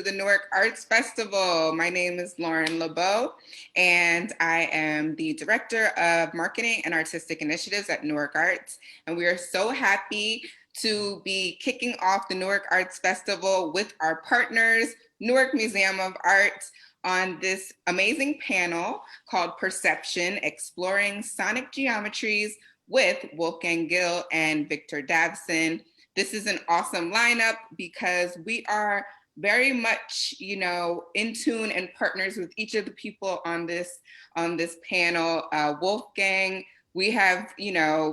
the Newark Arts Festival. My name is Lauren LeBeau, and I am the Director of Marketing and Artistic Initiatives at Newark Arts. And we are so happy to be kicking off the Newark Arts Festival with our partners, Newark Museum of Art, on this amazing panel called Perception, Exploring Sonic Geometries with Wolfgang Gil and Victor Davson. This is an awesome lineup because we are very much, in tune and partners with each of the people on this panel. Wolfgang, we have,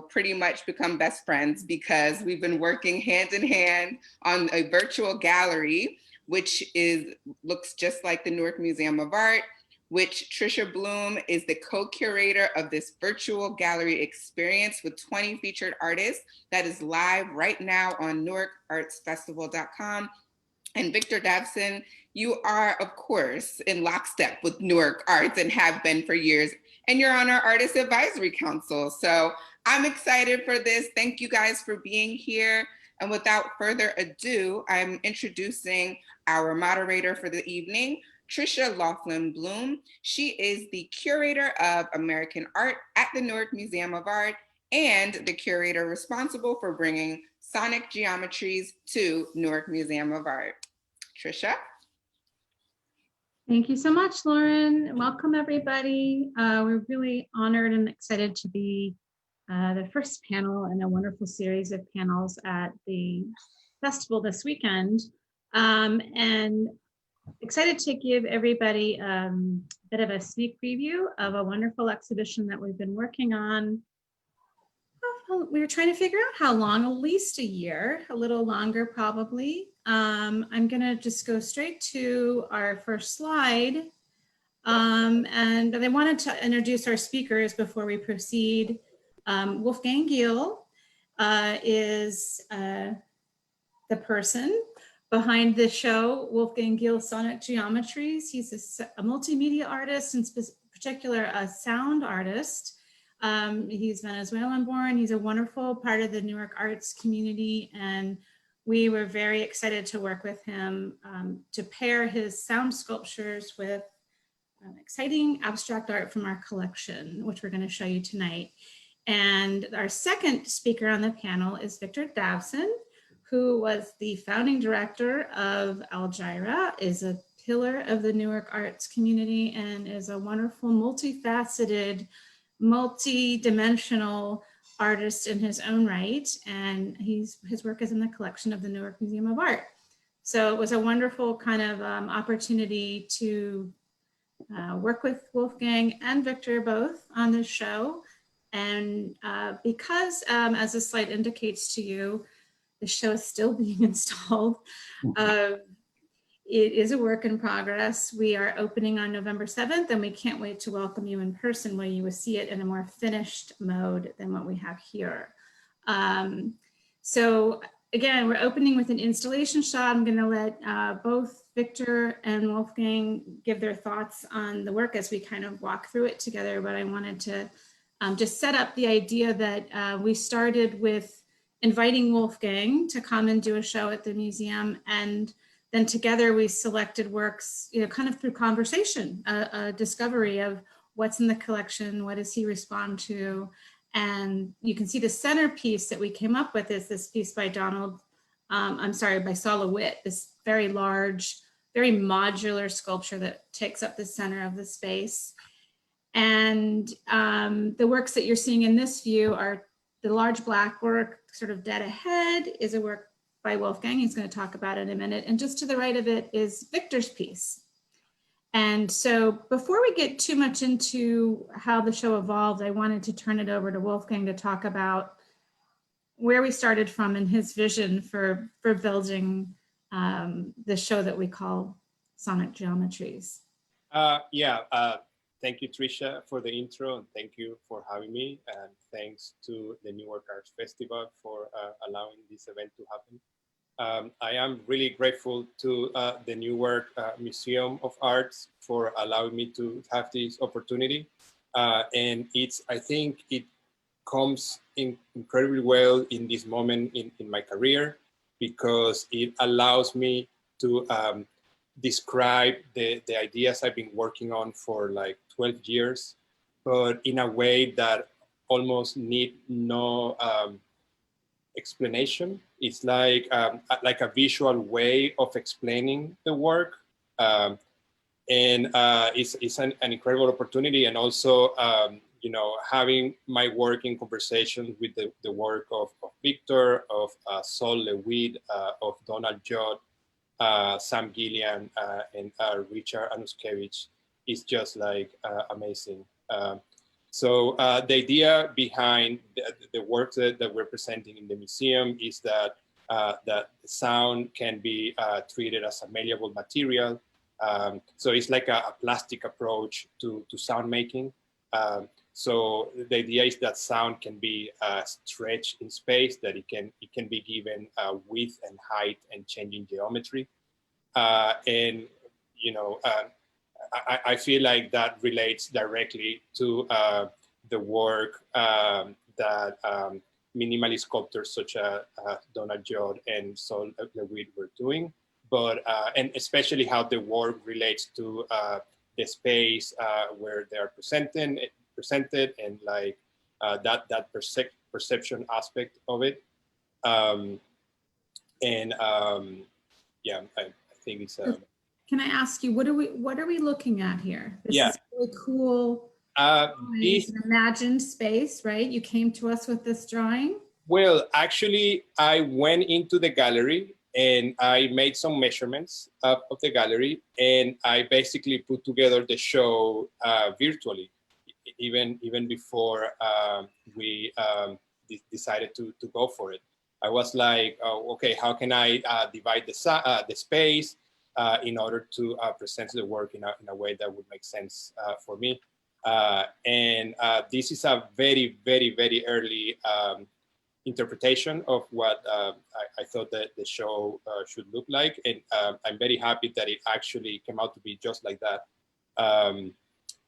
pretty much become best friends because we've been working hand in hand on a virtual gallery, which looks just like the Newark Museum of Art, which Tricia Bloom is the co-curator of this virtual gallery experience with 20 featured artists that is live right now on newarkartsfestival.com. And Victor Davson, you are, of course, in lockstep with Newark Arts and have been for years, and you're on our Artist Advisory Council. So I'm excited for this. Thank you guys for being here. And without further ado, I'm introducing our moderator for the evening, Tricia Laughlin Bloom. She is the curator of American art at the Newark Museum of Art and the curator responsible for bringing Sonic Geometries to Newark Museum of Art. Tricia? Thank you so much, Lauren. Welcome, everybody. We're really honored and excited to be the first panel in a wonderful series of panels at the festival this weekend. And excited to give everybody a bit of a sneak preview of a wonderful exhibition that we've been working on. We were trying to figure out how long, at least a year, a little longer probably. I'm gonna just go straight to our first slide. And I wanted to introduce our speakers before we proceed. Wolfgang Gil is the person behind the show, Wolfgang Gil Sonic Geometries. He's a multimedia artist, in particular a sound artist. He's Venezuelan born. He's a wonderful part of the Newark arts community, and we were very excited to work with him to pair his sound sculptures with exciting abstract art from our collection, which we're going to show you tonight. And our second speaker on the panel is Victor Davson, who was the founding director of Algira, is a pillar of the Newark arts community, and is a wonderful, multifaceted, multi-dimensional artist in his own right. And his work is in the collection of the Newark Museum of Art. So it was a wonderful kind of opportunity to work with Wolfgang and Victor both on this show. And because, as the slide indicates to you, the show is still being installed. It is a work in progress. We are opening on November 7th, and we can't wait to welcome you in person where you will see it in a more finished mode than what we have here. So again, we're opening with an installation shot. I'm gonna let both Victor and Wolfgang give their thoughts on the work as we kind of walk through it together, but I wanted to just set up the idea that we started with inviting Wolfgang to come and do a show at the museum, and then together we selected works, kind of through conversation, a discovery of what's in the collection, what does he respond to, and you can see the centerpiece that we came up with is this piece by by Sala Witt, this very large, very modular sculpture that takes up the center of the space. And the works that you're seeing in this view are the large black work, sort of dead ahead, is a work by Wolfgang. He's going to talk about it in a minute. And just to the right of it is Victor's piece. And so before we get too much into how the show evolved, I wanted to turn it over to Wolfgang to talk about where we started from and his vision for building the show that we call Sonic Geometries. Thank you, Tricia, for the intro, and thank you for having me. And thanks to the Newark Arts Festival for allowing this event to happen. I am really grateful to the Newark Museum of Arts for allowing me to have this opportunity. And I think it comes in incredibly well in this moment in my career, because it allows me to describe the ideas I've been working on for like 12 years, but in a way that almost need no explanation. It's like a visual way of explaining the work. And it's an incredible opportunity. And also, you know, having my work in conversation with the work of Victor, of Sol Lewitt, of Donald Judd, Sam Gilliam, and Richard Annascavitch is just like amazing. So the idea behind the work that we're presenting in the museum is that that sound can be treated as a malleable material. So it's like a plastic approach to sound making. So the idea is that sound can be stretched in space, that it can be given width and height and changing geometry. And you know, I feel like that relates directly to the work that minimalist sculptors such as Donald Judd and Sol Lewitt were doing, but and especially how the work relates to the space where they are presented and like that perception aspect of it. Yeah, I think it's. Can I ask you, what are we looking at here? This Yeah. is really cool. It's an imagined space, right? You came to us with this drawing. Well, actually, I went into the gallery and I made some measurements of the gallery, and I basically put together the show virtually, even before we decided to go for it. I was like, okay, how can I divide the space in order to present the work in a way that would make sense for me? And this is a very, very, very early interpretation of what I thought that the show should look like. And I'm very happy that it actually came out to be just like that.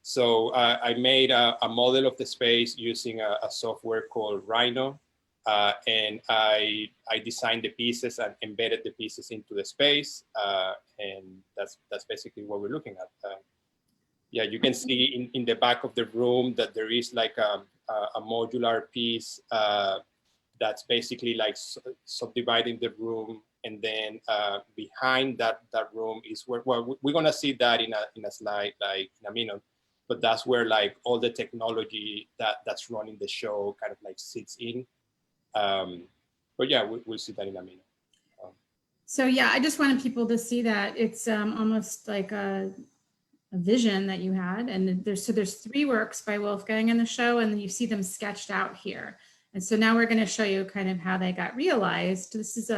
So I made a model of the space using a software called Rhino. And I designed the pieces and embedded the pieces into the space. And that's basically what we're looking at. Yeah, you can see in the back of the room that there is like a modular piece that's basically like subdividing the room, and then behind that room is where, well, we're gonna see that in a slide like in a minute, but that's where like all the technology that's running the show kind of like sits in. But yeah, we'll see that in a minute. So yeah, I just wanted people to see that it's almost like a vision that you had, and there's 3 works by Wolfgang in the show, and you see them sketched out here. And so now we're going to show you kind of how they got realized. This is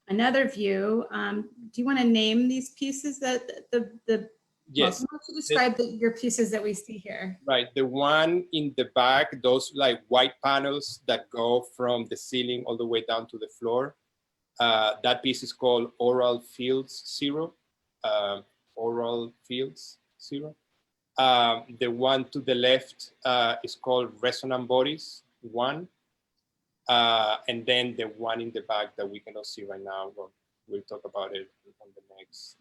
another view. Do you want to name these pieces that the Yes. Well, why don't you describe your pieces that we see here? Right, the one in the back, those like white panels that go from the ceiling all the way down to the floor. That piece is called Oral Fields 0. Oral Fields 0. The one to the left is called Resonant Bodies 1. And then the one in the back that we cannot see right now, we'll talk about it on the next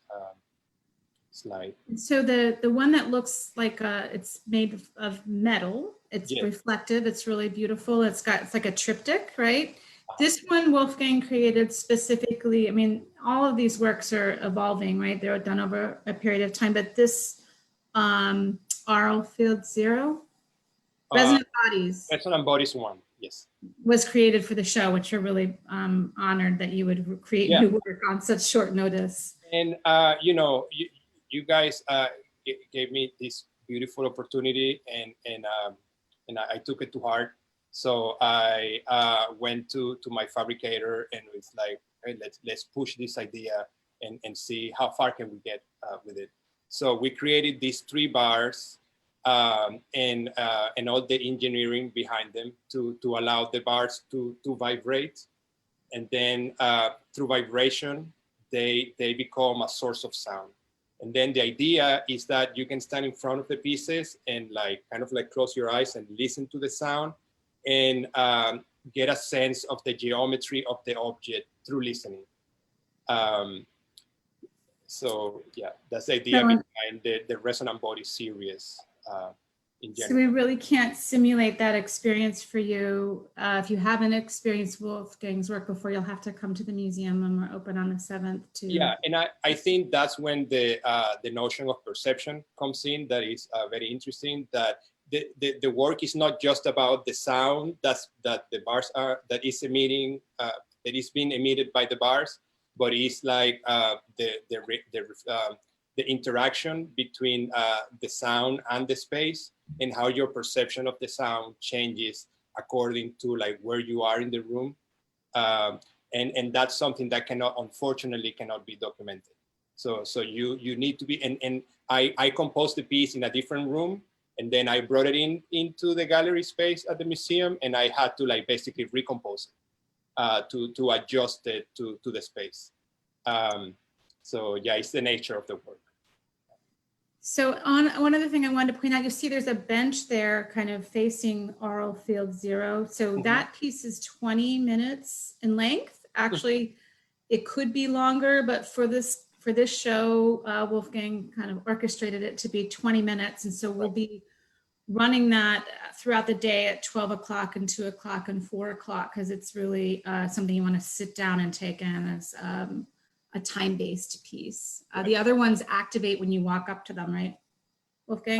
slide. So the one that looks like it's made of metal, it's reflective, it's really beautiful. It's like a triptych, right? This one Wolfgang created specifically. I mean, all of these works are evolving, right? They're done over a period of time, but this Oral Field 0, Resonant Bodies. Resonant Bodies 1, yes. Was created for the show, which we're really honored that you would create new work on such short notice. And you know, you guys gave me this beautiful opportunity, and I took it to heart. So I went to my fabricator, and it's like, hey, let's push this idea and see how far can we get with it. So we created these 3 bars and all the engineering behind them to allow the bars to vibrate, and then through vibration they become a source of sound. And then the idea is that you can stand in front of the pieces and like kind of like close your eyes and listen to the sound, and get a sense of the geometry of the object through listening. So yeah, that's the idea behind the resonant body series in general. So we really can't simulate that experience for you. If you haven't experienced Wolfgang's work before, you'll have to come to the museum when we're open on the 7th to. Yeah, and I think that's when the notion of perception comes in. That is very interesting. That the work is not just about the sound that the bars that is emitting, that is being emitted by the bars, but it's like the interaction between the sound and the space, and how your perception of the sound changes according to like where you are in the room. And that's something that unfortunately cannot be documented. So you need to be, and I composed the piece in a different room, and then I brought it into the gallery space at the museum, and I had to like basically recompose it to adjust it to the space. So yeah, it's the nature of the work. So on one other thing I wanted to point out, you see there's a bench there kind of facing Aural Field 0. So that piece is 20 minutes in length. Actually, it could be longer, but for this show, Wolfgang kind of orchestrated it to be 20 minutes. And so we'll be running that throughout the day at 12 o'clock and 2 o'clock and 4 o'clock, because it's really something you want to sit down and take in as a time-based piece. The other ones activate when you walk up to them, right, Wolfgang?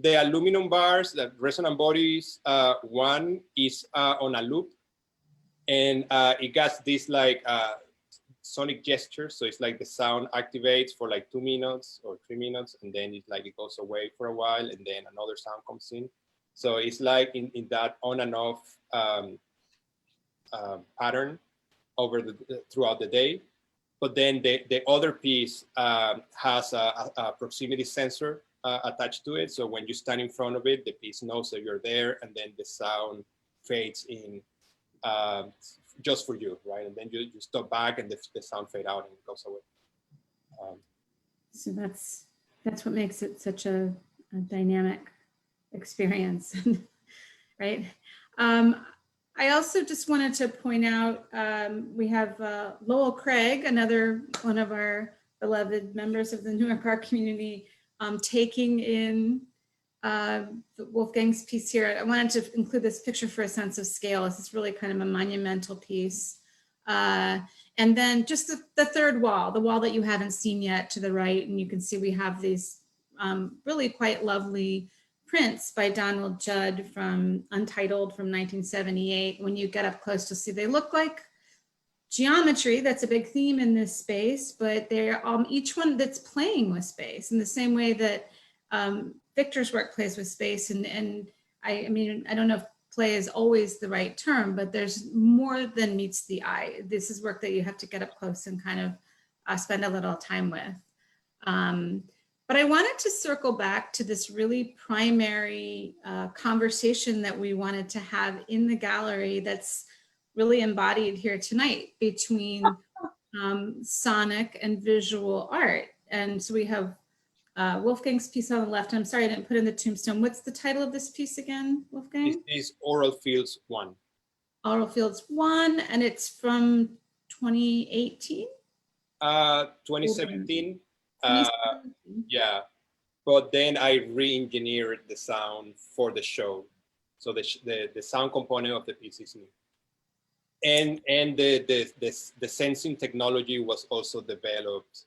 The aluminum bars, the resonant bodies, one is on a loop, and it got this like sonic gesture. So it's like the sound activates for like 2 minutes or 3 minutes, and then it's like it goes away for a while, and then another sound comes in. So it's like in that on and off pattern over throughout the day. But then the other piece has a proximity sensor attached to it. So when you stand in front of it, the piece knows that you're there, and then the sound fades in just for you, right? And then you step back, and the sound fade out and it goes away. So that's what makes it such a dynamic experience, right? I also just wanted to point out, we have Lowell Craig, another one of our beloved members of the Newark art community, taking in Wolfgang's piece here. I wanted to include this picture for a sense of scale. This is really kind of a monumental piece. And then just the third wall, the wall that you haven't seen yet to the right, and you can see we have these really quite lovely prints by Donald Judd from Untitled from 1978. When you get up close to see, they look like geometry. That's a big theme in this space, but they're each one that's playing with space in the same way that Victor's work plays with space. And I mean, I don't know if play is always the right term, but there's more than meets the eye. This is work that you have to get up close and kind of spend a little time with. But I wanted to circle back to this really primary conversation that we wanted to have in the gallery that's really embodied here tonight between sonic and visual art. And so we have Wolfgang's piece on the left. I'm sorry I didn't put in the tombstone. What's the title of this piece again, Wolfgang? This is Aural Fields 1. Aural Fields 1, and it's from 2018? 2017. Yeah, but then I re-engineered the sound for the show, so the sound component of the piece is new, and the sensing technology was also developed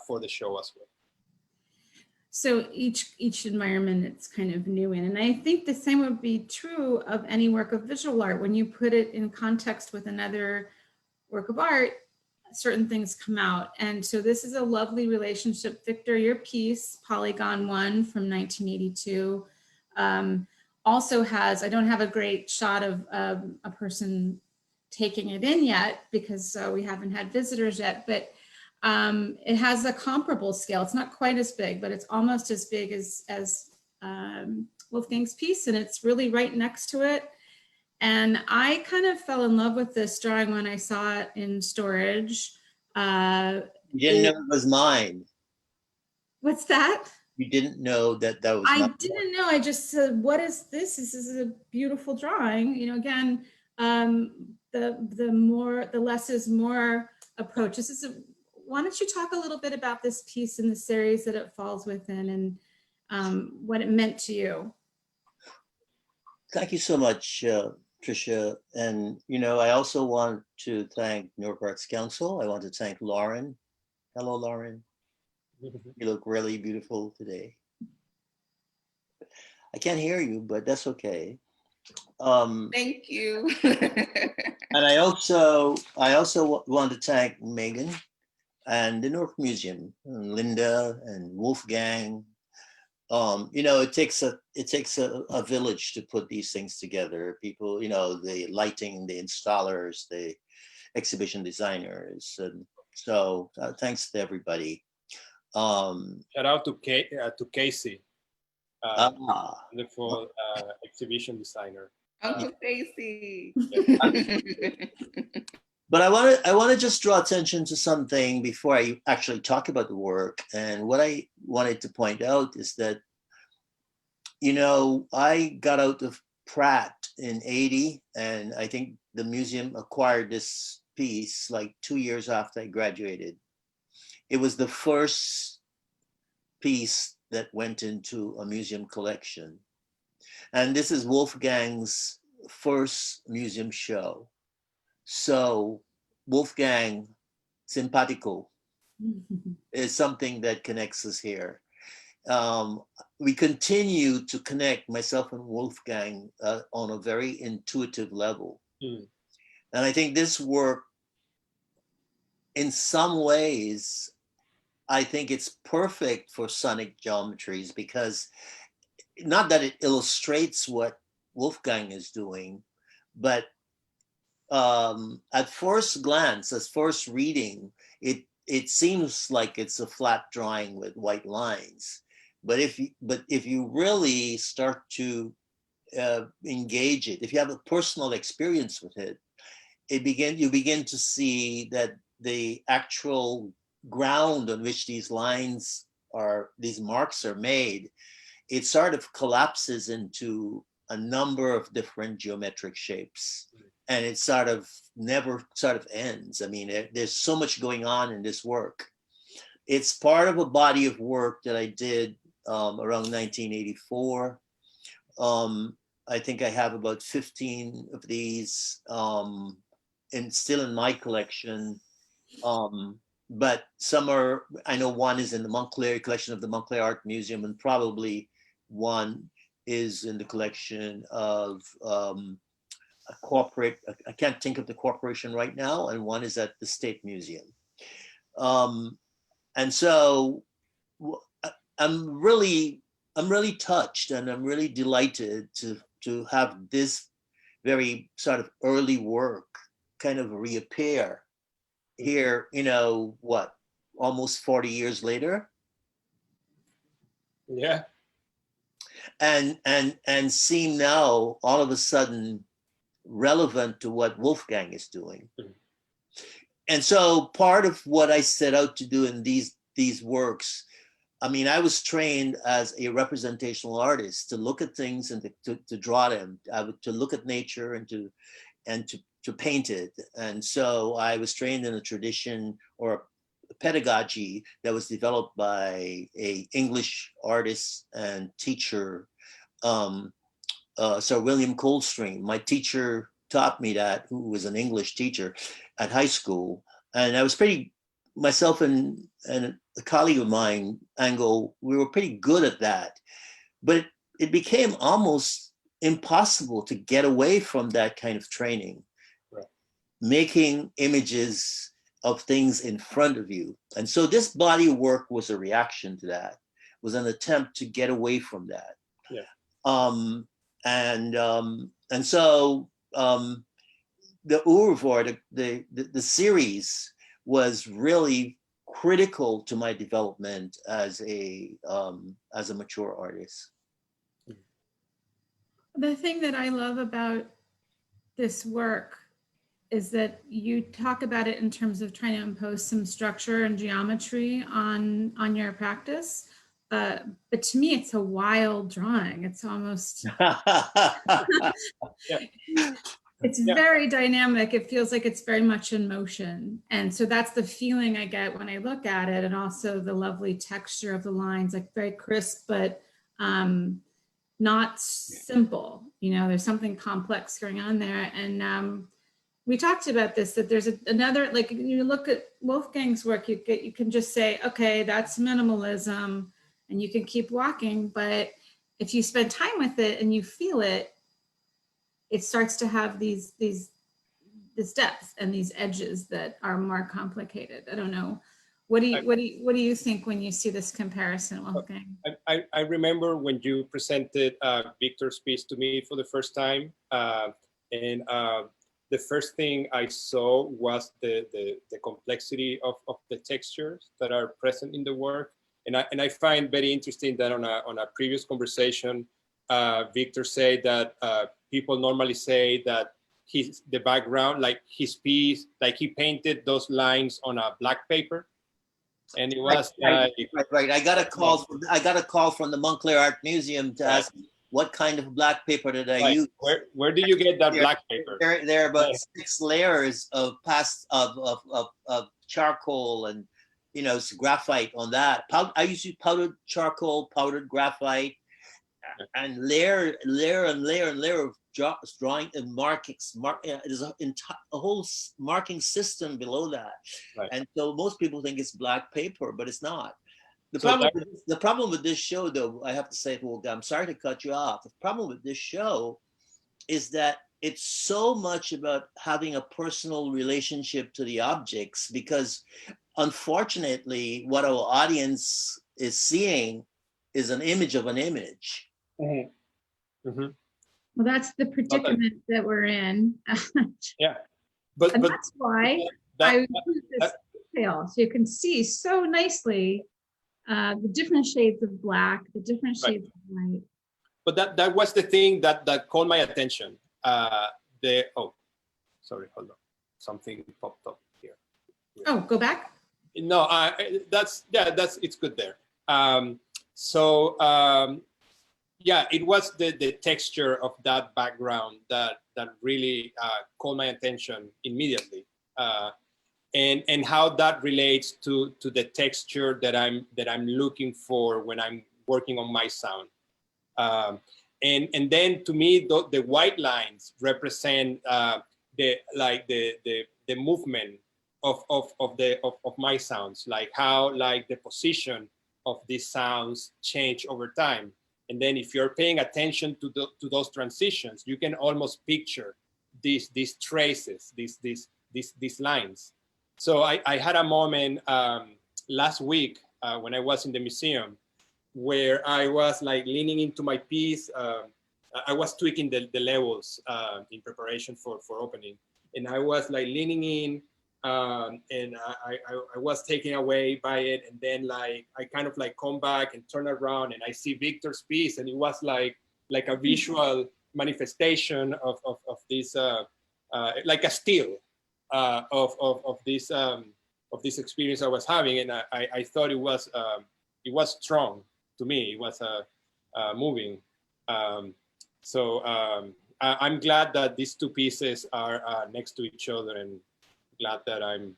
for the show as well. So each environment it's kind of new in, and I think the same would be true of any work of visual art. When you put it in context with another work of art, certain things come out. And so this is a lovely relationship. Victor, your piece, Polygon 1 from 1982, also has, I don't have a great shot of a person taking it in yet because we haven't had visitors yet, but it has a comparable scale. It's not quite as big, but it's almost as big as Wolfgang's piece, and it's really right next to it. And I kind of fell in love with this drawing when I saw it in storage. You didn't know it was mine. What's that? You didn't know that was mine. I didn't know. I just said, what is this? This is a beautiful drawing. You know, again, the less is more approach. This is why don't you talk a little bit about this piece in the series that it falls within and what it meant to you? Thank you so much, Tricia. And, I also want to thank Newark Arts Council. I want to thank Lauren. Hello, Lauren. You look really beautiful today. I can't hear you, but that's okay. Thank you. And I also want to thank Megan and the Newark Museum, and Linda and Wolfgang. It takes a village to put these things together. People, the lighting, the installers, the exhibition designers, and so thanks to everybody. Shout out to Casey, wonderful exhibition designer. Uncle Stacy. But I want to just draw attention to something before I actually talk about the work. And what I wanted to point out is that, I got out of Pratt in '80, and I think the museum acquired this piece like 2 years after I graduated. It was the first piece that went into a museum collection. And this is Wolfgang's first museum show. So Wolfgang simpatico is something that connects us here. We continue to connect, myself and Wolfgang, on a very intuitive level. And I think this work, in some ways, I think it's perfect for sonic geometries, because not that it illustrates what Wolfgang is doing, but at first glance, as first reading, it seems like it's a flat drawing with white lines. But if you really start to engage it, if you have a personal experience with it, you begin to see that the actual ground on which these marks are made, it sort of collapses into a number of different geometric shapes. And it sort of never ends. I mean, there's so much going on in this work. It's part of a body of work that I did around 1984. I think I have about 15 of these and still in my collection. But some are, I know one is in the Montclair collection of the Montclair Art Museum, and probably one is in the collection of a corporate, I can't think of the corporation right now, and one is at the State Museum. And so I'm really touched, and I'm really delighted to have this very sort of early work kind of reappear here, almost 40 years later. Yeah. And seem now all of a sudden relevant to what Wolfgang is doing. And so part of what I set out to do in these works, I mean, I was trained as a representational artist to look at things and to draw them, to look at nature and to paint it. And so I was trained in a tradition or a pedagogy that was developed by an English artist and teacher, Sir William Coldstream. My teacher taught me that, who was an English teacher at high school. And I was myself and a colleague of mine, Ango, we were pretty good at that. But it became almost impossible to get away from that kind of training. Right. Making images of things in front of you. And so this body of work was a reaction to that, was an attempt to get away from that. Yeah. And so the Urvor, the series, was really critical to my development as a mature artist. The thing that I love about this work is that you talk about it in terms of trying to impose some structure and geometry on your practice. But to me, it's a wild drawing. It's almost It's Yeah. very dynamic. It feels like it's very much in motion. And so that's the feeling I get when I look at it. And also the lovely texture of the lines, like very crisp, but not simple. You know, there's something complex going on there. And we talked about this, that there's another, like you look at Wolfgang's work, you can just say, okay, that's minimalism, and you can keep walking. But if you spend time with it and you feel it, it starts to have this depth and these edges that are more complicated. I don't know. What do you think when you see this comparison, Wolfgang? I remember when you presented Victor's piece to me for the first time, and the first thing I saw was the complexity of the textures that are present in the work, and I find very interesting that on a previous conversation, Victor said that people normally say that the background, like his piece, like he painted those lines on a black paper. And it was right. I got a call from the Montclair Art Museum to ask what kind of black paper did I use. Where do you get that black paper? There are about 6 layers of charcoal and graphite on that. I use powdered charcoal, powdered graphite, and layer of drawing and markings. There's a whole marking system below that, and so most people think it's black paper, but it's not. The problem with this show, though, I have to say, I'm sorry to cut you off. The problem with this show is that it's so much about having a personal relationship to the objects, because unfortunately, what our audience is seeing is an image of an image. Mm-hmm. Mm-hmm. Well, that's the predicament that we're in. Yeah, but that's why I use this detail, so you can see so nicely the different shades of black, the different shades of white. But that was the thing that caught my attention. Sorry, hold on, something popped up here. Oh, go back. No, it's good there. Yeah, it was the texture of that background that really caught my attention immediately, and how that relates to the texture that I'm looking for when I'm working on my sound, and then to me the white lines represent the movement of my sounds, like how the position of these sounds change over time. And then if you're paying attention to those transitions, you can almost picture these traces, these lines. So I had a moment last week when I was in the museum where I was leaning into my piece. I was tweaking the levels in preparation for opening. And I was leaning in, and I was taken away by it, and then I kind of come back and turn around, and I see Victor's piece, and it was like a visual manifestation of this like a still of this experience I was having, and I thought it was strong to me. It was moving. I'm glad that these two pieces are next to each other, and glad that I'm,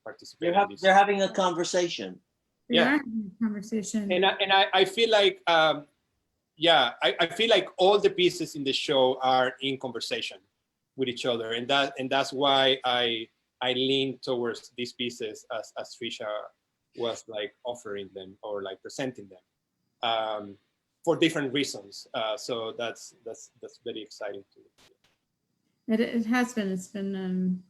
participating. They're having a conversation. Yeah, conversation. And I feel like, I feel like all the pieces in the show are in conversation with each other, and that's why I lean towards these pieces as Tricia was offering them or presenting them. For different reasons, so that's very exciting to me. It has been. It's been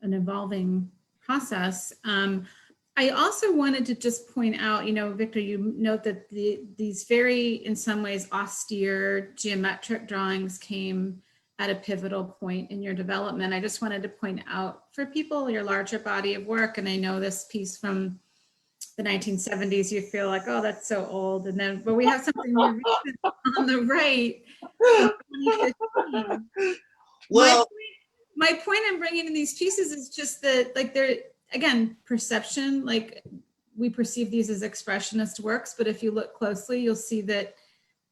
an evolving process. I also wanted to just point out, Victor, you note that these very, in some ways, austere geometric drawings came at a pivotal point in your development. I just wanted to point out for people your larger body of work, and I know this piece from the 1970s, you feel like, oh, that's so old. And then, but we have something more recent on the right. Well, my point I'm bringing in these pieces is just that, they're, again, perception, we perceive these as expressionist works, but if you look closely, you'll see that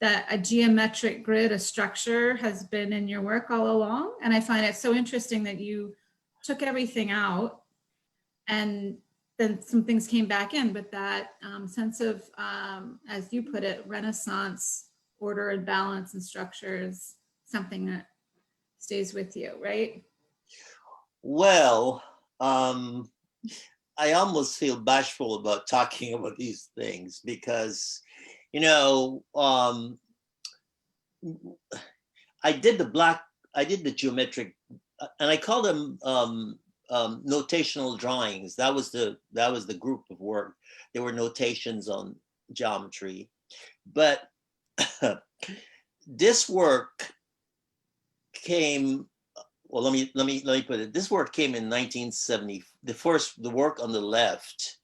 that a geometric grid, a structure, has been in your work all along. And I find it so interesting that you took everything out and then some things came back in, but that sense of, as you put it, Renaissance order and balance and structure is something that stays with you, right? Well, I almost feel bashful about talking about these things because, you know, I did the geometric, and I call them notational drawings. That was the group of work. There were notations on geometry, but this work came. Well, let me put it. This work came in 1970. The work on the left,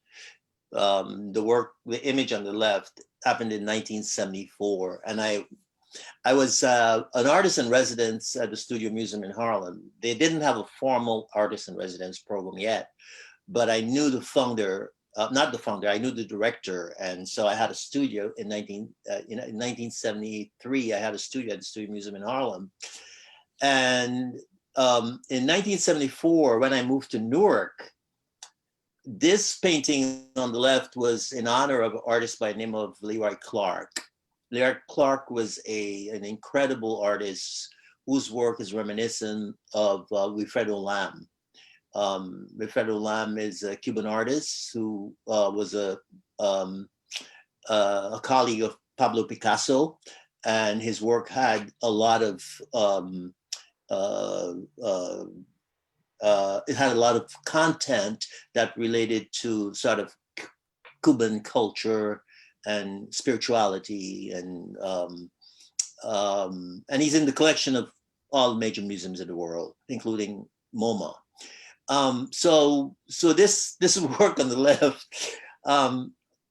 the image on the left happened in 1974, and I was an artist in residence at the Studio Museum in Harlem. They didn't have a formal artist in residence program yet, but I knew the founder, not the founder, I knew the director. And so I had a studio in 1973, I had a studio at the Studio Museum in Harlem. And in 1974, when I moved to Newark, this painting on the left was in honor of an artist by the name of Leroy Clark. Leroy Clark was an incredible artist whose work is reminiscent of Wilfredo Lam. Wilfredo Lam is a Cuban artist who was a colleague of Pablo Picasso, and his work had a lot of it had a lot of content that related to sort of Cuban culture and spirituality, and he's in the collection of all major museums in the world, including MoMA. So this work on the left,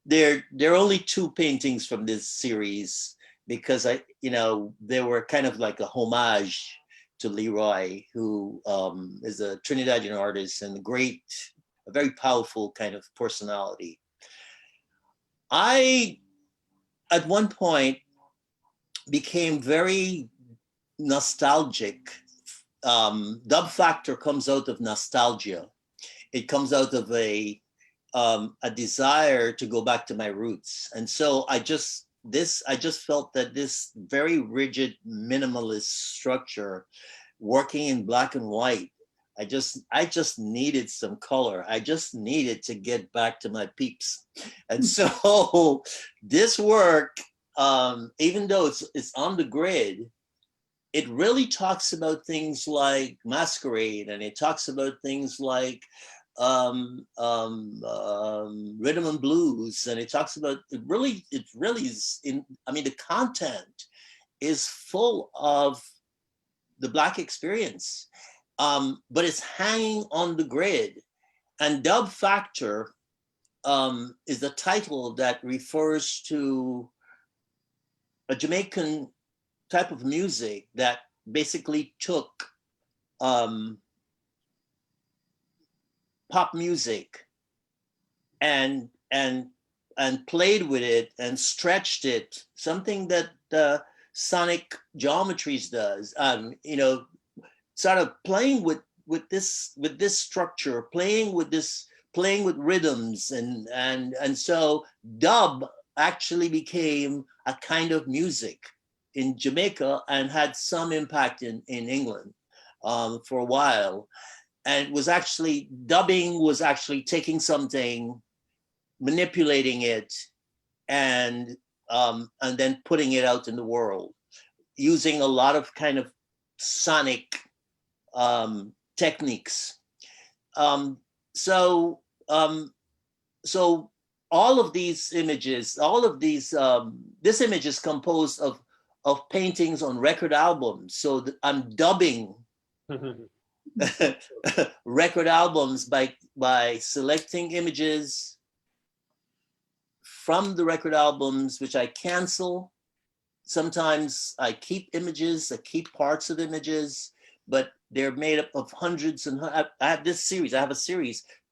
there are only two paintings from this series because they were kind of like a homage to Leroy, who is a Trinidadian artist and a very powerful kind of personality. I, at one point, became very nostalgic. Dub factor comes out of nostalgia. It comes out of a desire to go back to my roots. And so I just felt that this very rigid minimalist structure, working in black and white, I just needed some color. I just needed to get back to my peeps. And so this work, even though it's on the grid, it really talks about things like masquerade, and it talks about things like rhythm and blues, and it talks about it really is the content is full of the Black experience, but it's hanging on the grid. And Dub Factor is the title that refers to a Jamaican type of music that basically took pop music and played with it and stretched it, something that sonic geometries does, sort of playing with this structure, playing with rhythms, and so dub actually became a kind of music in Jamaica and had some impact in England for a while. And dubbing was actually taking something, manipulating it, and then putting it out in the world, using a lot of kind of sonic techniques. So all of these images, this image is composed of paintings on record albums. So I'm dubbing record albums by selecting images from the record albums, which I cancel. Sometimes I keep images, I keep parts of images, but they're made up of hundreds and I have a series,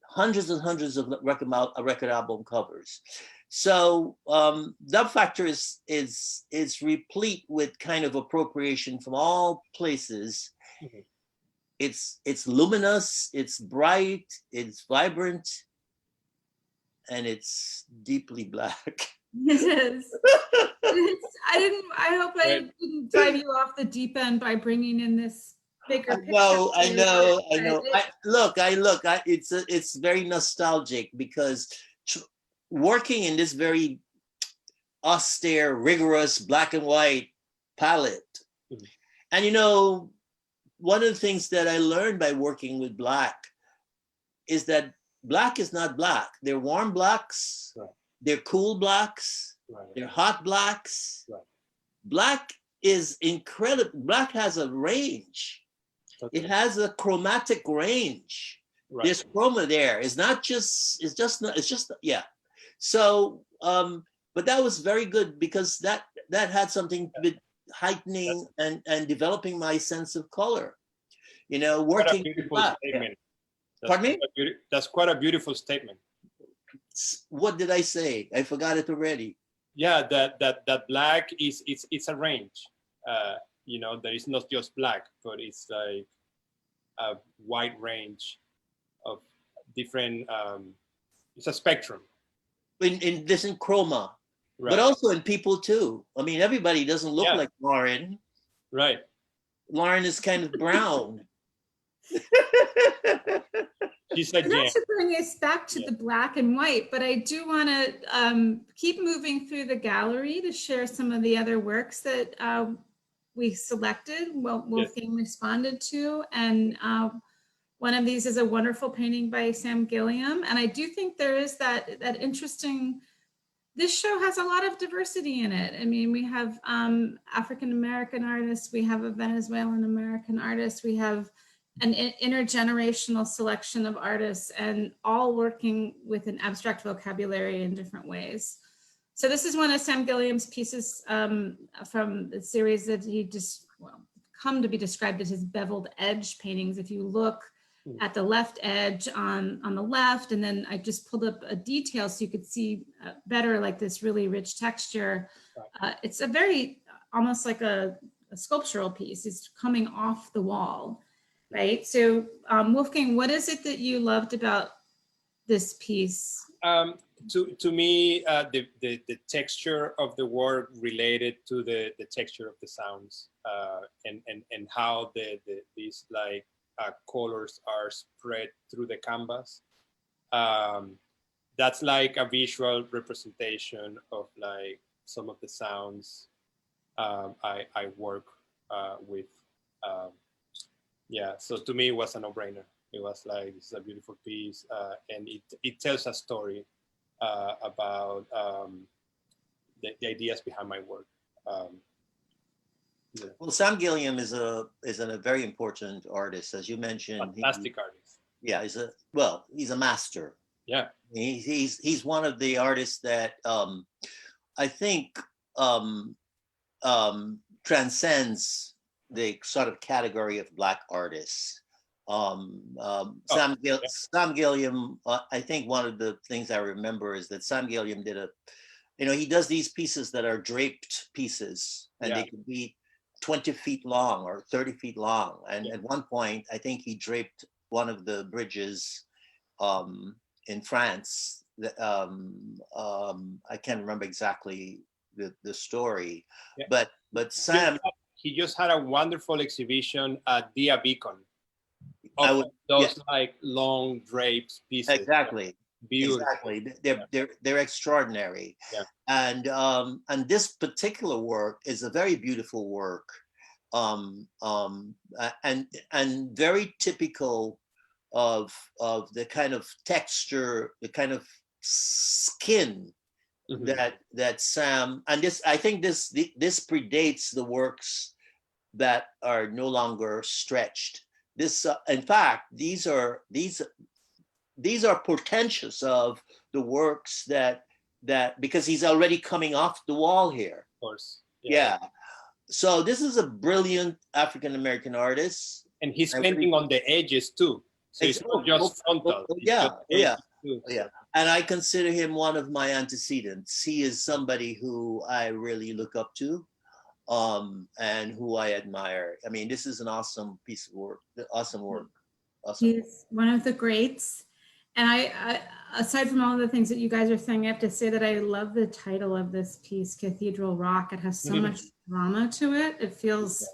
hundreds and hundreds of record album covers. So Dub Factor is replete with kind of appropriation from all places. Mhm. It's luminous, it's bright, it's vibrant, and it's deeply black. It is. I hope I Right. didn't drive you off the deep end by bringing in this bigger picture. I know. But It's very nostalgic because working in this very austere, rigorous black and white palette. Mhm. And you know, one of the things that I learned by working with black is that black is not black. They're warm blacks, Right. they're cool blacks, Right. they're hot blacks. Right. Black is incredible. Black has a range. Totally. It has a chromatic range. Right. There's chroma there. It's just yeah. So but that was very good because that had something with heightening and developing my sense of color. You know, working. Quite a beautiful black. statement. Pardon me? That's quite a beautiful statement. What did I say? I forgot it already. Yeah, that black is it's a range. You know, there is not just black, but it's like a wide range of different. It's a spectrum. In this in chroma, Right. but also in people too. I mean, everybody doesn't look Yeah. like Lauren. Right. Lauren is kind of brown. She's a that gem. should bring us back to Yeah. the black and white, but I do want to keep moving through the gallery to share some of the other works that we selected, Wolfgang responded to. And one of these is a wonderful painting by Sam Gilliam. And I do think there is that interesting, this show has a lot of diversity in it. I mean, we have African-American artists, we have a Venezuelan American artist, we have an intergenerational selection of artists, and all working with an abstract vocabulary in different ways. So this is one of Sam Gilliam's pieces from the series that he just come to be described as his beveled edge paintings. If you look at the left edge on the left, and then I just pulled up a detail so you could see better, like this really rich texture. It's a very, almost like a sculptural piece. It's coming off the wall, right? So Wolfgang, what is it that you loved about this piece? To me, the texture of the work related to the texture of the sounds, and how these like colors are spread through the canvas. That's like a visual representation of like some of the sounds I work with. Yeah, so to me it was a no-brainer. It was like, this is a beautiful piece, and it tells a story about the ideas behind my work. Yeah. Well, Sam Gilliam is a very important artist, as you mentioned. Fantastic artist. Yeah, he's a master. Yeah, he's one of the artists that I think transcends the sort of category of Black artists. Sam Gilliam, I think one of the things I remember is that Sam Gilliam he does these pieces that are draped pieces, and they could be 20 feet long or 30 feet long. And at one point, I think he draped one of the bridges in France. I can't remember exactly the story, but Sam. He just had a wonderful exhibition at Dia Beacon. Those like long drapes pieces. Exactly. Beautiful. Exactly. They're extraordinary. Yeah. And this particular work is a very beautiful work, and very typical of the kind of texture, the kind of skin that Sam, and this, I think this predates the works that are no longer stretched. This, in fact, these are portentous of the works that because he's already coming off the wall here. Of course. Yeah. So this is a brilliant African American artist, and he's painting on the edges too. So it's not just frontal. And I consider him one of my antecedents. He is somebody who I really look up to, and who I admire. I mean, this is an awesome piece of work, awesome work. Awesome. He's one of the greats. And aside from all the things that you guys are saying, I have to say that I love the title of this piece, Cathedral Rock. It has so much drama to it. It feels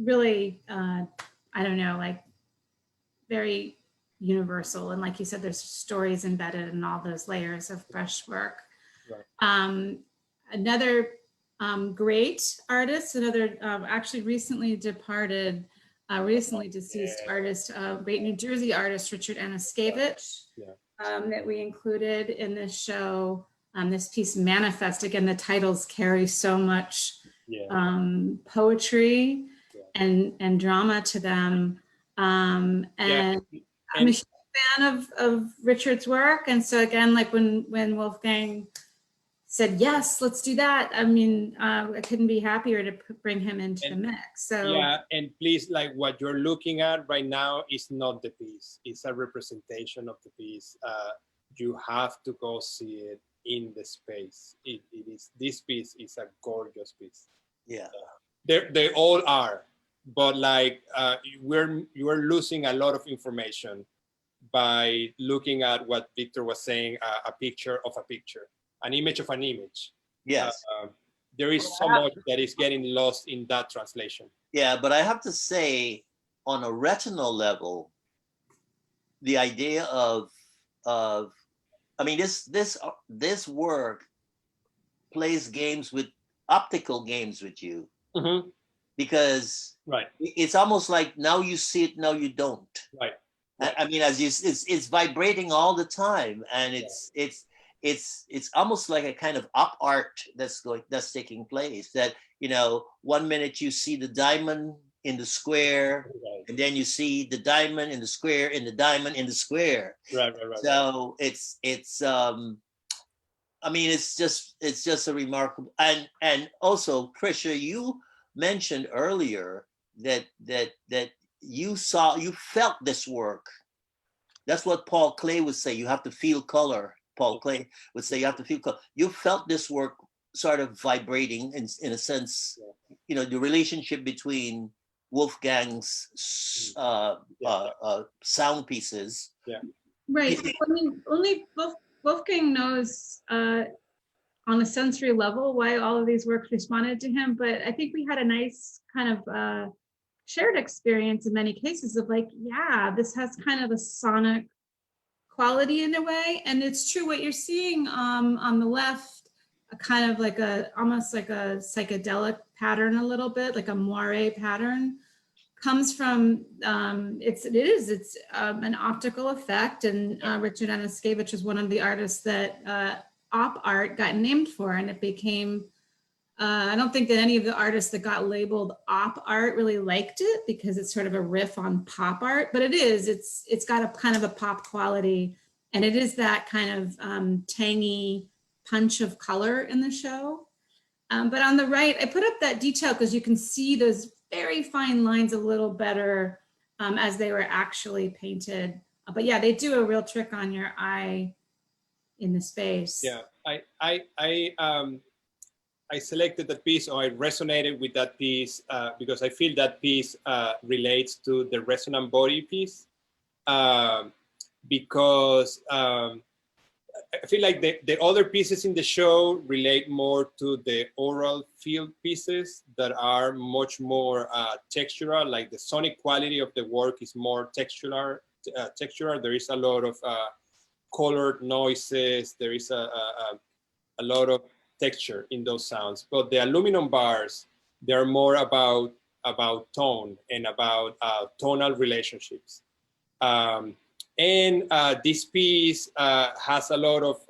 really, I don't know, like very universal. And like you said, there's stories embedded in all those layers of brushwork. Right. Another great artist, another actually recently deceased artist, great New Jersey artist, Richard Annascavitch, that we included in this show. This piece, Manifest, again, the titles carry so much poetry and drama to them. And I'm a huge fan of Richard's work. And so again, like when Wolfgang said, yes, let's do that. I mean, I couldn't be happier to bring him into the mix. So yeah, and please, like what you're looking at right now is not the piece. It's a representation of the piece. You have to go see it in the space. It is, this piece is a gorgeous piece. Yeah. They all are, but like you are losing a lot of information by looking at what Victor was saying, a picture of a picture. An image of an image. Yes. There is so much that is getting lost in that translation. Yeah, but I have to say, on a retinal level, the idea of I mean, this work plays games with optical games with you, because it's almost like now you see it, now you don't. Right. I mean, as you, it's vibrating all the time, and it's almost like a kind of op art that's taking place. That, you know, one minute you see the diamond in the square, and then you see the diamond in the square, in the diamond in the square. Right. So it's I mean, it's just a remarkable, and also, Tricia, you mentioned earlier that you felt this work. That's what Paul Klee would say. You have to feel color. Paul Klee would say you have to feel color. You felt this work sort of vibrating in a sense, you know, the relationship between Wolfgang's sound pieces. Yeah. Right. I mean, only Wolfgang knows on a sensory level why all of these works responded to him, but I think we had a nice kind of shared experience in many cases of like, yeah, this has kind of a sonic quality in a way. And it's true what you're seeing on the left, a kind of like almost like a psychedelic pattern, a little bit like a moire pattern, comes from it's an optical effect. And Richard Annascavitch is one of the artists that op art got named for, and it became I don't think that any of the artists that got labeled op art really liked it, because it's sort of a riff on pop art, but it's got a kind of a pop quality, and it is that kind of tangy punch of color in the show. But on the right, I put up that detail because you can see those very fine lines a little better as they were actually painted. But yeah, they do a real trick on your eye in the space. Yeah, I selected that piece, or I resonated with that piece because I feel that piece relates to the resonant body piece, because I feel like the other pieces in the show relate more to the oral field pieces that are much more textural. Like the sonic quality of the work is more textural. There is a lot of colored noises. There is a lot of texture in those sounds. But the aluminum bars, they're more about tone and about tonal relationships. And this piece has a lot of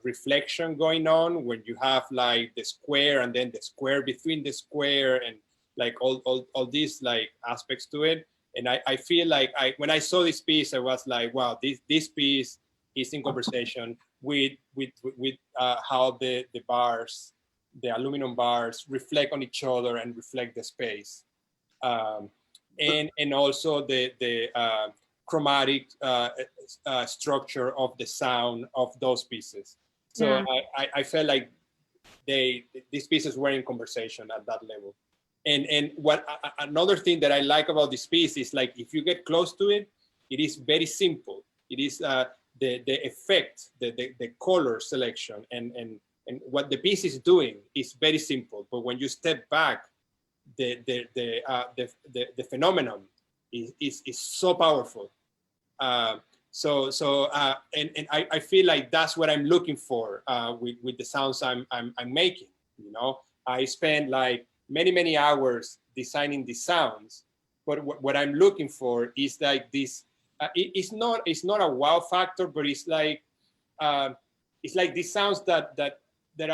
reflection going on when you have like the square and then the square between the square, and like all these like aspects to it. And I feel like when I saw this piece, I was like, wow, this piece is in conversation with how the bars, the aluminum bars, reflect on each other and reflect the space. And also the chromatic structure of the sound of those pieces. So Yeah. I felt like these pieces were in conversation at that level. And what another thing that I like about this piece is, like, if you get close to it, it is very simple. It is the effect, the color selection, and what the piece is doing is very simple. But when you step back, the phenomenon is so powerful. And I feel like that's what I'm looking for with the sounds I'm making. You know, I spend like many hours designing the sounds, but what I'm looking for is like this. It's not a wow factor, but it's like these sounds that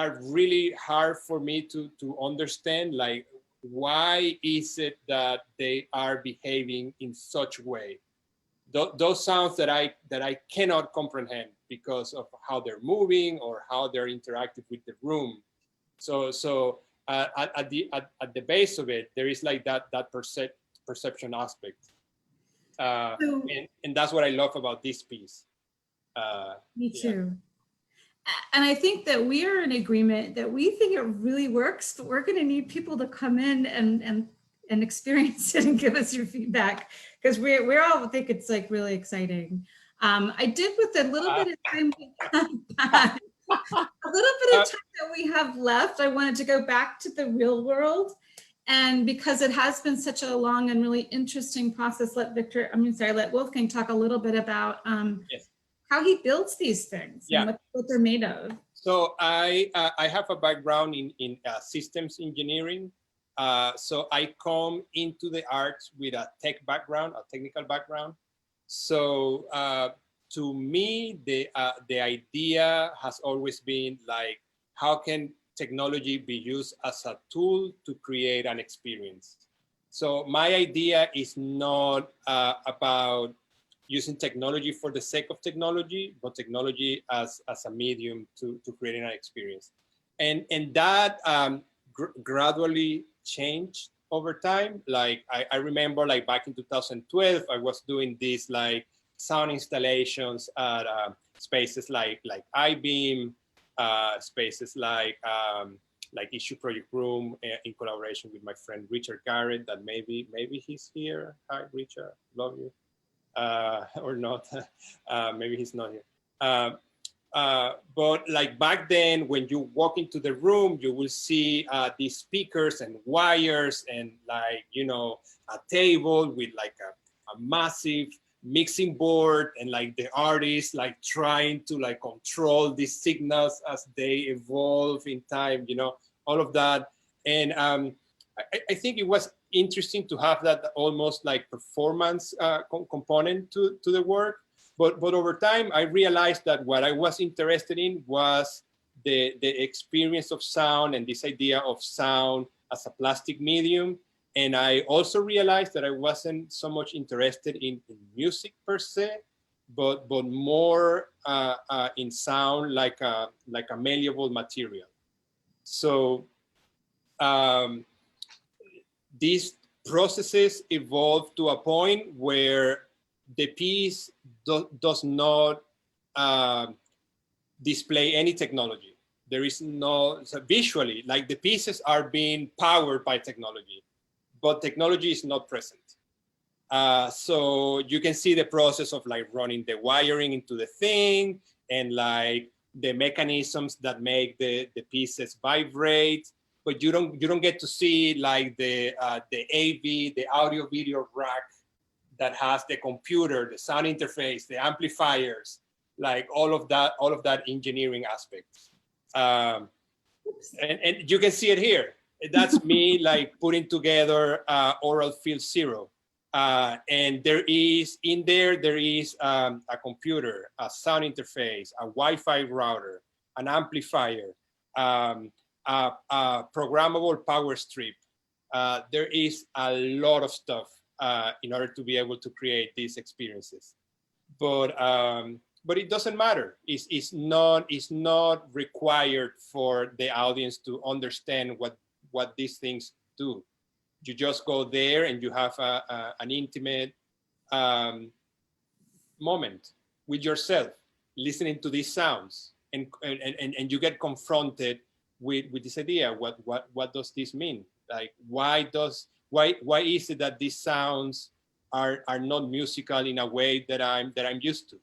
are really hard for me to understand. Like, why is it that they are behaving in such a way? Those sounds that I cannot comprehend because of how they're moving or how they're interactive with the room. So at the base of it, there is like that perception aspect, and that's what I love about this piece. Me too. And I think that we are in agreement that we think it really works, but we're going to need people to come in and experience it and give us your feedback, because we all think it's like really exciting. I did, with a little bit of time we have back, a little bit of time that we have left, I wanted to go back to the real world. And because it has been such a long and really interesting process, let Wolfgang talk a little bit about yes. how he builds these things, Yeah, and what they're made of. So I have a background in systems engineering. So I come into the arts with a technical background. So to me, the idea has always been like, how can technology be used as a tool to create an experience? So my idea is not about using technology for the sake of technology, but technology as a medium to creating an experience. And that gradually changed over time. Like I remember, like back in 2012, I was doing these like sound installations at spaces like iBeam, spaces like Issue Project Room, in collaboration with my friend Richard Garrett. That maybe he's here. Hi, Richard, love you. Or not. Maybe he's not here. But like back then, when you walk into the room, you will see these speakers and wires and like, you know, a table with like a massive mixing board, and like the artists like trying to like control these signals as they evolve in time, you know, all of that. And I think it was interesting to have that almost like performance component to the work. But over time, I realized that what I was interested in was the experience of sound, and this idea of sound as a plastic medium. And I also realized that I wasn't so much interested in music per se, but more in sound like a malleable material. So these processes evolve to a point where the piece does not display any technology. There is no, so visually, like the pieces are being powered by technology, but technology is not present. So you can see the process of like running the wiring into the thing, and like the mechanisms that make the pieces vibrate, but you don't get to see like the AV, the audio video rack that has the computer, the sound interface, the amplifiers, like all of that engineering aspect. And you can see it here. That's me like putting together Oral Field Zero. And there is a computer, a sound interface, a Wi-Fi router, an amplifier, a programmable power strip. There is a lot of stuff in order to be able to create these experiences. But it doesn't matter. It's not required for the audience to understand what these things do. You just go there and you have an intimate moment with yourself, listening to these sounds, and you get confronted with this idea. What does this mean? Like, why is it that these sounds are not musical in a way that I'm used to?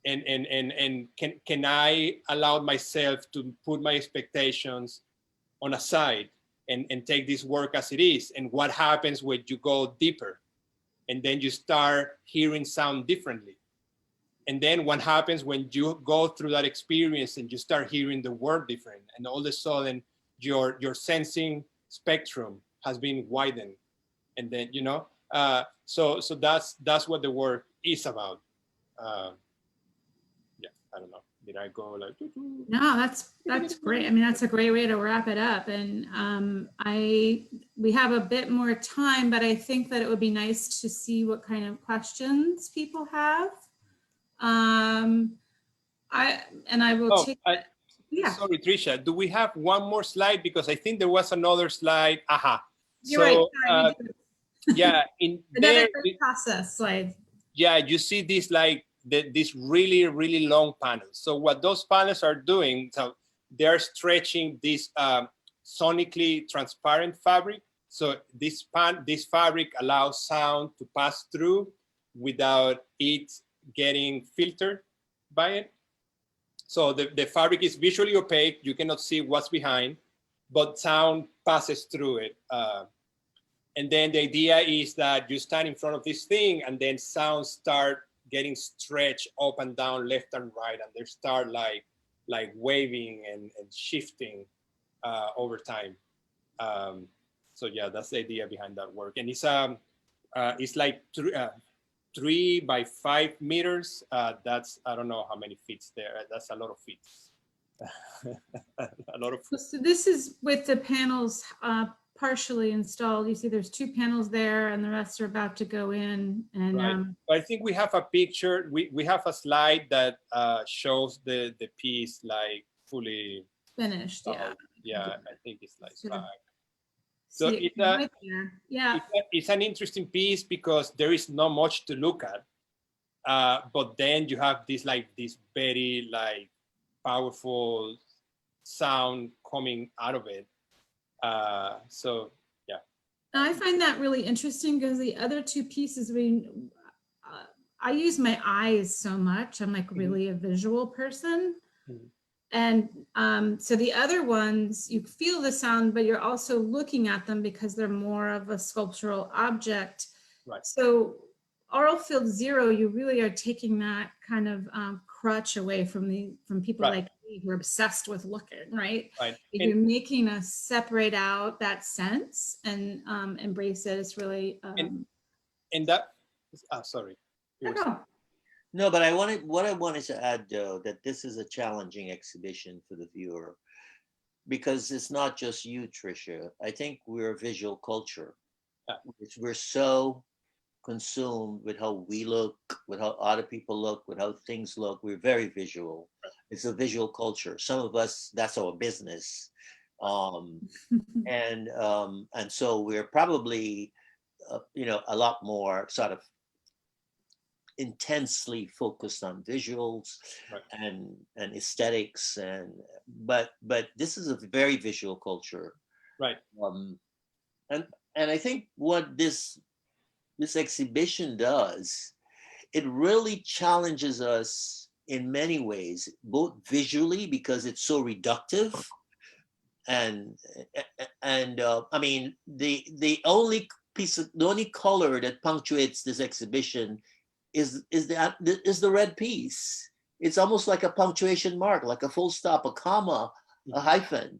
And can I allow myself to put my expectations on a side and take this work as it is? And what happens when you go deeper and then you start hearing sound differently? And then what happens when you go through that experience and you start hearing the word different, and all of a sudden your sensing spectrum has been widened? And then, so that's what the work is about. Yeah, I don't know. Did I go like? No, that's great. I mean, that's a great way to wrap it up. And we have a bit more time, but I think that it would be nice to see what kind of questions people have. I will take. Yeah. Sorry, Tricia. Do we have one more slide? Because I think there was another slide. Aha. You're right. Sorry, yeah, in another there, process slide. Yeah, you see this like these really long panels. So what those panels are doing, so they're stretching this sonically transparent fabric. So this fabric allows sound to pass through without it getting filtered by it. So the fabric is visually opaque. You cannot see what's behind, but sound passes through it. And then the idea is that you stand in front of this thing and then sounds start getting stretched up and down, left and right, and they start like waving and shifting over time. So yeah, that's the idea behind that work. And it's like 3 by 5 meters. That's, I don't know how many feet there. That's a lot of feet. A lot of. So this is with the panels partially installed. You see there's 2 panels there and the rest are about to go in. And right. I think we have a picture. We have a slide that shows the piece like fully finished. Yeah. Yeah, I think it's like 5. So it's right there. Yeah. It's an interesting piece because there is not much to look at, but then you have this very powerful sound coming out of it. So yeah. I find that really interesting because the other 2 pieces, I use my eyes so much. I'm like really a visual person. Mm-hmm. And so the other ones, you feel the sound, but you're also looking at them because they're more of a sculptural object. Right. So Aural Field 0, you really are taking that kind of crutch away from people right. like me who are obsessed with looking, right? Right. You're making us separate out that sense and embrace it. It's really and that sorry. No, but what I wanted to add, though, that this is a challenging exhibition for the viewer, because it's not just you, Tricia. I think we're a visual culture. We're so consumed with how we look, with how other people look, with how things look. We're very visual. It's a visual culture. Some of us, that's our business. And so we're probably, a lot more sort of intensely focused on visuals right. and aesthetics, but this is a very visual culture, right? And I think what this exhibition does, it really challenges us in many ways, both visually because it's so reductive, and I mean the only color that punctuates this exhibition is the red piece. It's almost like a punctuation mark, like a full stop, a comma, a hyphen.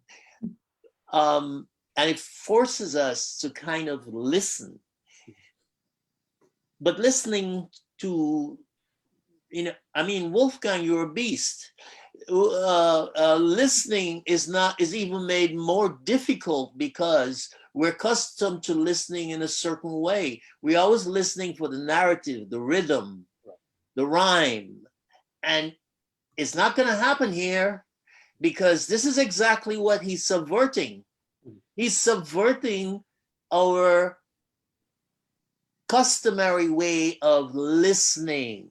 And it forces us to kind of listen. But listening to, Wolfgang, you're a beast. Listening is even made more difficult because we're accustomed to listening in a certain way. We're always listening for the narrative, the rhythm, the rhyme. And it's not going to happen here because this is exactly what he's subverting. He's subverting our customary way of listening.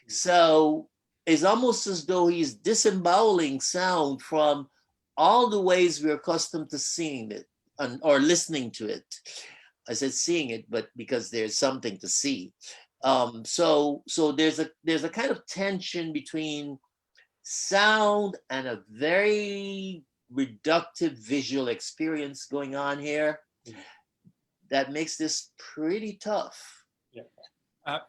So it's almost as though he's disemboweling sound from all the ways we're accustomed to seeing it or listening to it. I said seeing it, but because there's something to see. So there's a kind of tension between sound and a very reductive visual experience going on here that makes this pretty tough.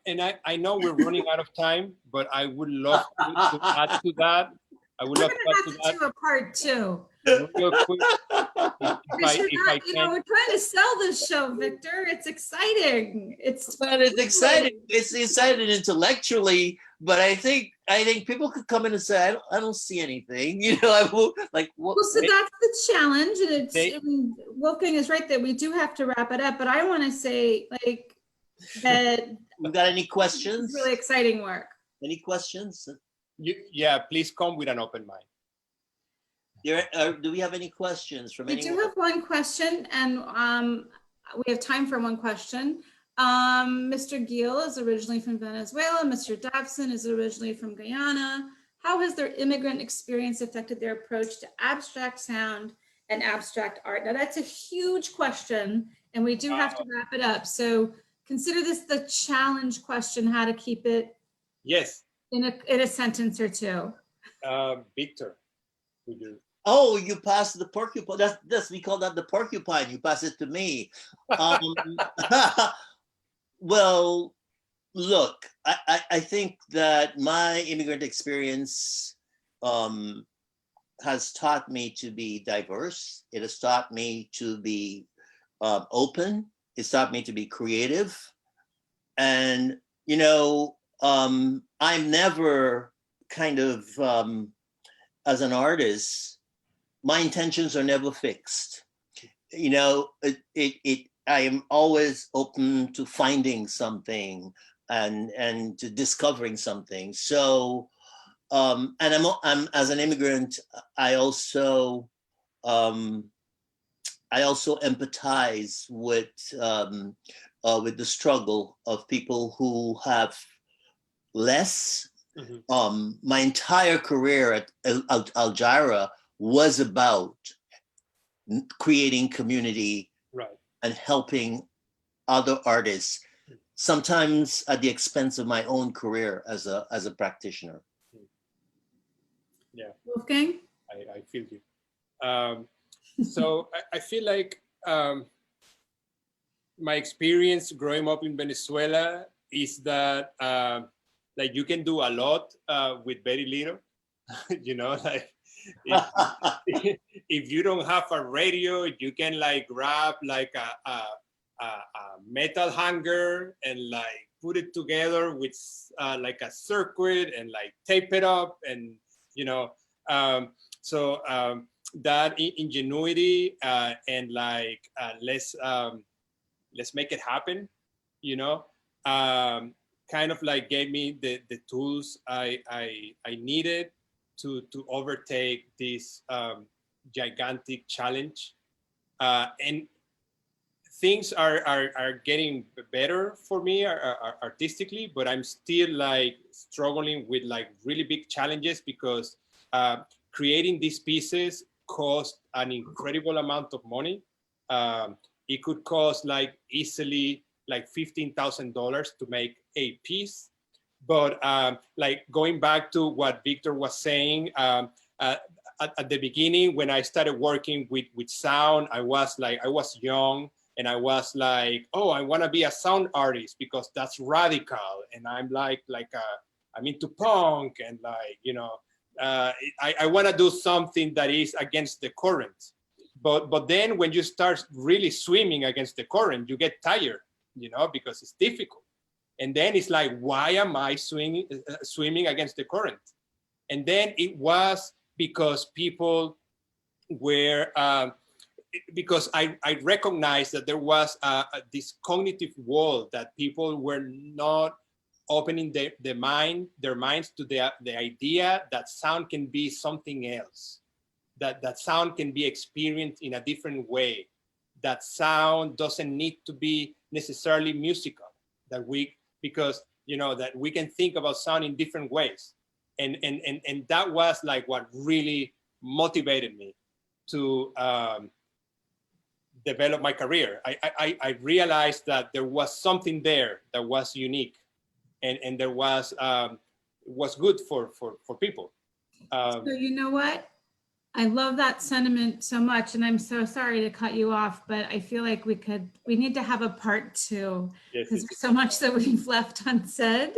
And I know we're running out of time, but I would love to add to that. I would We're love gonna to add to have to do a part two. that real quick. Because you're If I not, you know, can. we're trying to sell this show, Victor. It's exciting. It's Well, it's exciting. It's exciting intellectually, but I think people could come in and say, I don't see anything. You know, I will like what. Well, so that's the challenge, and it's They- I mean, Wolfgang is right that we do have to wrap it up. But I want to say, like, that You got any it's questions? really exciting work. Any questions? Yeah, please come with an open mind. Do we have any questions from We anyone? do have one question, and we have time for one question. Mr. Gil is originally from Venezuela. Mr. Davson is originally from Guyana. How has their immigrant experience affected their approach to abstract sound and abstract art? Now, that's a huge question, and we do have to wrap it up. So consider this the challenge question, how to keep it Yes, in a sentence or two. Victor, would you? Oh, you passed the porcupine. That's we call that the porcupine. You pass it to me. Well, look, I think that my immigrant experience has taught me to be diverse. It has taught me to be open. It's taught me to be creative. And, you know, I'm never kind of, as an artist, my intentions are never fixed. You know, I am always open to finding something and to discovering something. So, and I'm as an immigrant, I also empathize with the struggle of people who have less. My entire career at Al Jaira was about creating community, right, and helping other artists, sometimes at the expense of my own career as a practitioner. Yeah, Wolfgang? I feel you. So I feel like my experience growing up in Venezuela is that like you can do a lot with very little. You know, like if you don't have a radio, you can like grab like a metal hanger and like put it together with like a circuit and like tape it up, and you know, that ingenuity and like let's make it happen, you know, kind of like gave me the tools I needed to overtake this gigantic challenge. And things are getting better for me artistically, but I'm still like struggling with like really big challenges because creating these pieces cost an incredible amount of money. It could cost like easily like $15,000 to make a piece. But like going back to what Victor was saying, at the beginning when I started working with sound, I was young and I was like, oh, I want to be a sound artist because that's radical, and I'm I'm into punk, and like, you know, I want to do something that is against the current. But then when you start really swimming against the current, you get tired, you know, because it's difficult. And then it's like, why am I swimming against the current? And then it was because people were, because I recognized that there was this cognitive wall, that people were not opening their minds to the idea that sound can be something else, that sound can be experienced in a different way, that sound doesn't need to be necessarily musical, because you know, that we can think about sound in different ways. And that was like what really motivated me to develop my career. I realized that there was something there that was unique, and there was good for people. So you know what? I love that sentiment so much, and I'm so sorry to cut you off, but I feel like we need to have a part 2 Yes, because there's so much that we've left unsaid.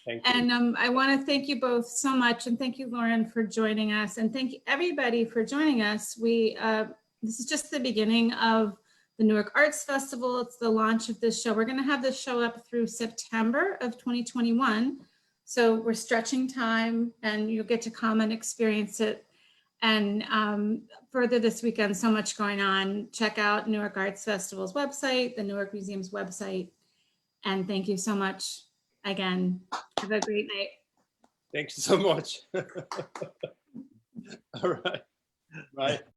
thank you. And I want to thank you both so much, and thank you, Lauren, for joining us, and thank you everybody for joining us. This is just the beginning of the Newark Arts Festival. It's the launch of this show. We're going to have this show up through September of 2021. So we're stretching time, and you'll get to come and experience it. And further this weekend, so much going on. Check out Newark Arts Festival's website, the Newark Museum's website. And thank you so much again. Have a great night. Thank you so much. All right. Bye.